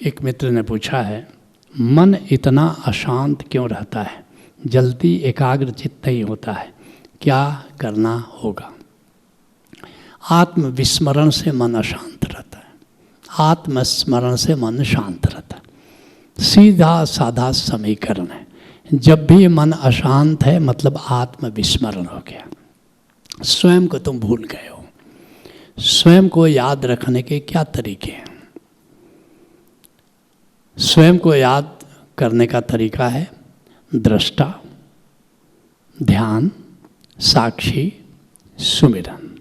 एक मित्र ने पूछा है, मन इतना अशांत क्यों रहता है, जल्दी एकाग्र चित्त नहीं होता है, क्या करना होगा? आत्मविस्मरण से मन अशांत रहता है, आत्मस्मरण से मन शांत रहता है। सीधा साधा समीकरण है। जब भी मन अशांत है मतलब आत्मविस्मरण हो गया, स्वयं को तुम भूल गए हो। स्वयं को याद रखने के क्या तरीके हैं? स्वयं को याद करने का तरीका है दृष्टा, ध्यान, साक्षी, सुमिरन।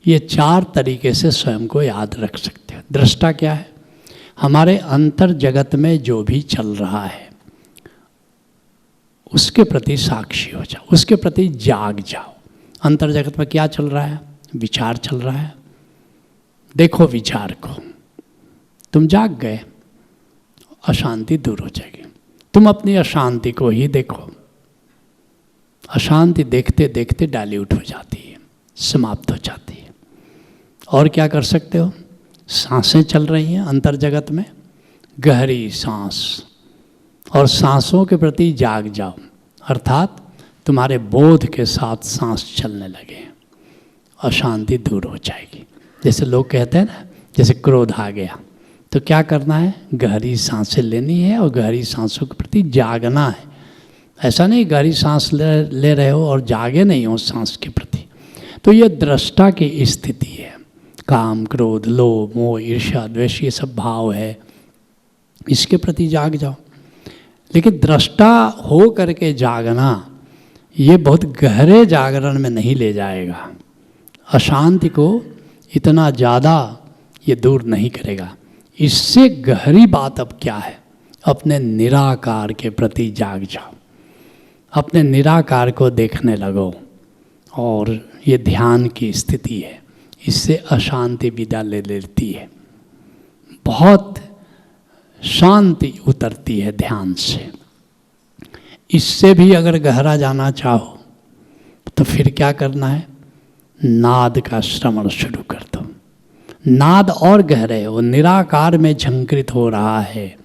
ये 4 तरीके से स्वयं को याद रख सकते हैं। दृष्टा क्या है? हमारे अंतर जगत में जो भी चल रहा है उसके प्रति साक्षी हो जाओ, उसके प्रति जाग जाओ। अंतर जगत में क्या चल रहा है? विचार चल रहा है, देखो विचार को, तुम जाग गए, अशांति दूर हो जाएगी। तुम अपनी अशांति को ही देखो। अशांति देखते देखते डाइल्यूट हो जाती है, समाप्त हो जाती है। और क्या कर सकते हो? सांसें चल रही हैं अंतर जगत में, गहरी सांस, और सांसों के प्रति जाग जाओ, अर्थात तुम्हारे बोध के साथ सांस चलने लगे, अशांति दूर हो जाएगी। जैसे लोग कहते हैं ना, जैसे क्रोध आ गया तो क्या करना है? गहरी सांसें लेनी है और गहरी सांसों के प्रति जागना है। ऐसा नहीं गहरी सांस ले रहे हो और जागे नहीं हो सांस के प्रति। तो ये दृष्टा की स्थिति है। काम, क्रोध, लोभ, मोह, ईर्ष्या, द्वेष, ये सब भाव है, इसके प्रति जाग जाओ। लेकिन दृष्टा हो करके जागना ये बहुत गहरे जागरण में नहीं ले जाएगा, अशांति को इतना ज़्यादा ये दूर नहीं करेगा। इससे गहरी बात अब क्या है? अपने निराकार के प्रति जाग जाओ, अपने निराकार को देखने लगो, और ये ध्यान की स्थिति है। इससे अशांति विदा ले लेती है, बहुत शांति उतरती है ध्यान से। इससे भी अगर गहरा जाना चाहो तो फिर क्या करना है? नाद का श्रवण शुरू कर दो। नाद और गहरे हो, निराकार में झंकृत हो रहा है,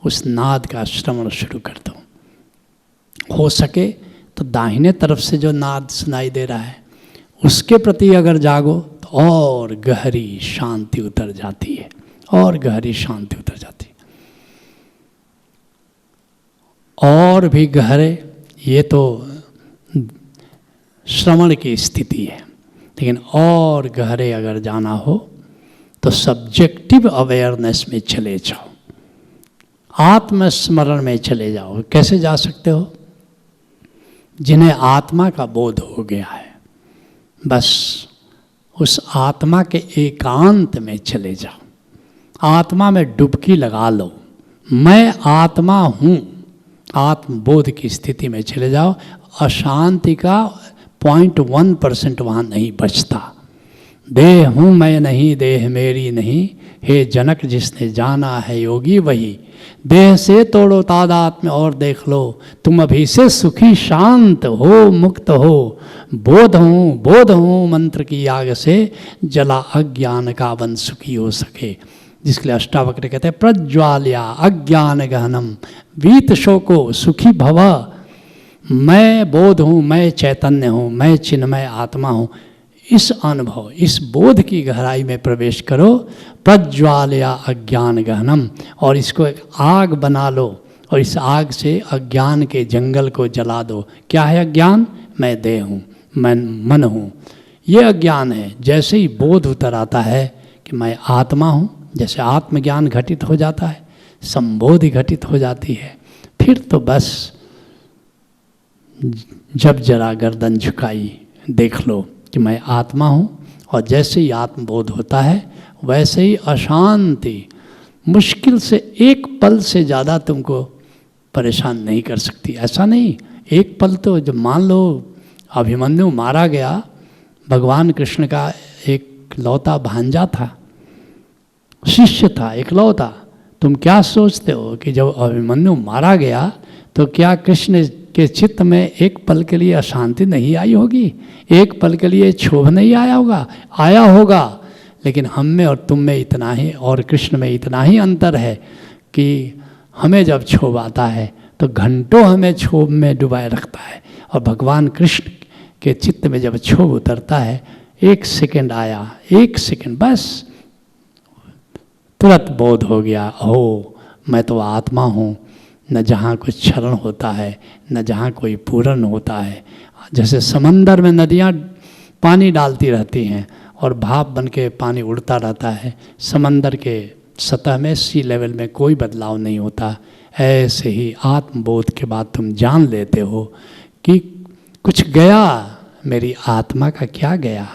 उस नाद का श्रवण शुरू कर दो। हो सके तो दाहिने तरफ से जो नाद सुनाई दे रहा है उसके प्रति अगर जागो तो और गहरी शांति उतर जाती है, और गहरी शांति उतर जाती है। और भी गहरे, ये तो श्रवण की स्थिति है, लेकिन और गहरे अगर जाना हो तो सब्जेक्टिव अवेयरनेस में चले जाओ, आत्मस्मरण में चले जाओ। कैसे जा सकते हो? जिन्हें आत्मा का बोध हो गया है, बस उस आत्मा के एकांत में चले जाओ, आत्मा में डुबकी लगा लो। मैं आत्मा हूँ, आत्मबोध की स्थिति में चले जाओ। अशांति का 0.1% वहाँ नहीं बचता। देह हूँ मैं नहीं, देह मेरी नहीं, हे जनक जिसने जाना है योगी वही। देह से तोड़ो तादात्म्य और देख लो, तुम अभी से सुखी शांत हो, मुक्त हो। बोध हूँ मंत्र की आग से, जला अज्ञान का वन सुखी हो सके। जिसके लिए अष्टावक्र कहते हैं प्रज्वाल्या अज्ञान गहनम वीत शोको सुखी भव। मैं बोध हूँ, मैं चैतन्य हूँ, मैं चिन्मय आत्मा हूँ। इस अनुभव, इस बोध की गहराई में प्रवेश करो। प्रज्वाल्या अज्ञान गहनम, और इसको एक आग बना लो, और इस आग से अज्ञान के जंगल को जला दो। क्या है अज्ञान? मैं देह हूँ, मैं मन हूँ, ये अज्ञान है। जैसे ही बोध उतर आता है कि मैं आत्मा हूँ, जैसे आत्मज्ञान घटित हो जाता है, संबोधि घटित हो जाती है, फिर तो बस जब जरा गर्दन झुकाई देख लो कि मैं आत्मा हूँ। और जैसे ही आत्मबोध होता है वैसे ही अशांति मुश्किल से 1 पल से ज़्यादा तुमको परेशान नहीं कर सकती। ऐसा नहीं, 1 पल तो जब मान लो अभिमन्यु मारा गया, भगवान कृष्ण का एक लौता भांजा था, शिष्य था इकलौता। तुम क्या सोचते हो कि जब अभिमन्यु मारा गया तो क्या कृष्ण के चित्त में 1 पल के लिए अशांति नहीं आई होगी? 1 पल के लिए क्षोभ नहीं आया होगा? आया होगा। लेकिन हम में और तुम में इतना ही और कृष्ण में इतना ही अंतर है कि हमें जब क्षोभ आता है तो घंटों हमें क्षोभ में डुबाए रखता है, और भगवान कृष्ण के चित्त में जब क्षोभ उतरता है, 1 सेकंड आया, 1 सेकंड बस, तुरंत बोध हो गया, हो मैं तो आत्मा हूँ, न जहाँ कुछ क्षरण होता है न जहाँ कोई पूर्ण होता है। जैसे समंदर में नदियाँ पानी डालती रहती हैं और भाप बन के पानी उड़ता रहता है, समंदर के सतह में सी लेवल में कोई बदलाव नहीं होता, ऐसे ही आत्मबोध के बाद तुम जान लेते हो कि कुछ गया, मेरी आत्मा का क्या गया,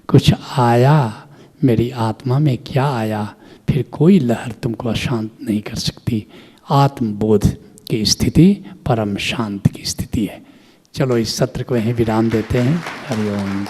कुछ आया, मेरी आत्मा में क्या आया, फिर कोई लहर तुमको अशांत नहीं कर सकती। आत्मबोध की स्थिति परम शांत की स्थिति है। चलो इस सत्र को यहीं विराम देते हैं। हरि ओम।